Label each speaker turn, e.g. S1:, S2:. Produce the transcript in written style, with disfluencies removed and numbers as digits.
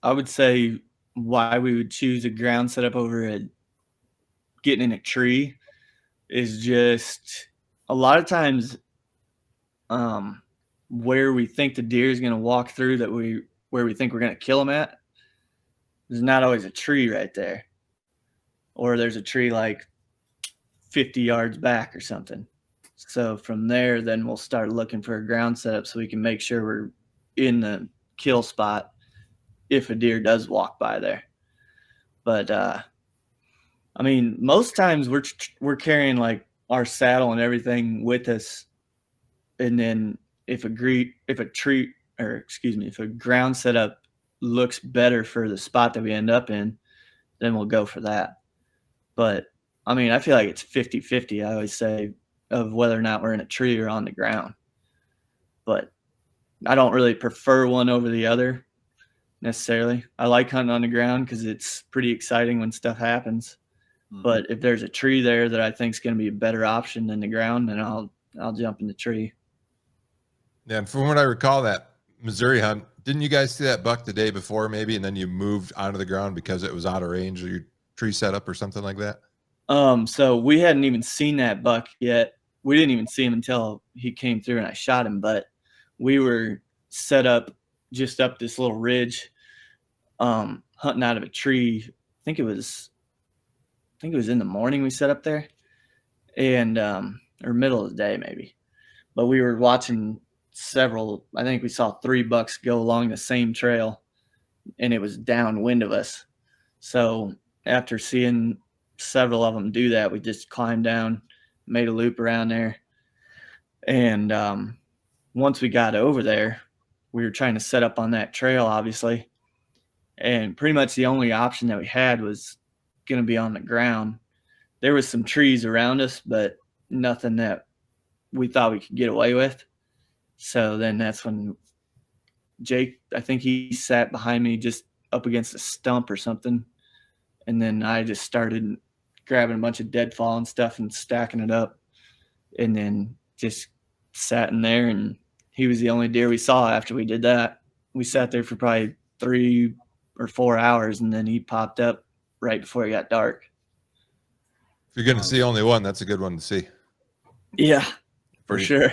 S1: I would say why we would choose a ground setup over getting in a tree is just a lot of times where we think the deer is going to walk through where we think we're going to kill him at, there's not always a tree right there, or there's a tree like 50 yards back or something. So from there, then we'll start looking for a ground setup so we can make sure we're in the kill spot if a deer does walk by there. But I mean, most times we're carrying like our saddle and everything with us, and then if a ground setup looks better for the spot that we end up in, then we'll go for that. But I mean, I feel like it's 50-50, I always say, of whether or not we're in a tree or on the ground. But I don't really prefer one over the other necessarily. I like hunting on the ground because it's pretty exciting when stuff happens. Mm-hmm. But if there's a tree there that I think is going to be a better option than the ground, then I'll jump in the tree.
S2: Yeah, and from what I recall, that Missouri hunt, didn't you guys see that buck the day before maybe, and then you moved onto the ground because it was out of range of your tree setup or something like that?
S1: So we hadn't even seen that buck yet. We didn't even see him until he came through and I shot him. But we were set up just up this little ridge, hunting out of a tree. I think it was in the morning we set up there, and or middle of the day maybe. But we were watching several. I think we saw 3 bucks go along the same trail, and it was downwind of us. So after seeing several of them do that, we just climbed down, made a loop around there, and once we got over there, we were trying to set up on that trail, obviously, and pretty much the only option that we had was going to be on the ground. There was some trees around us, but nothing that we thought we could get away with. So then that's when Jake, I think he sat behind me just up against a stump or something, and then I just started grabbing a bunch of deadfall and stuff and stacking it up, and then just sat in there, and he was the only deer we saw after we did that. We sat there for probably 3 or 4 hours, and then he popped up right before it got dark.
S2: If you're going to see only one, that's a good one to see.
S1: Yeah, for sure.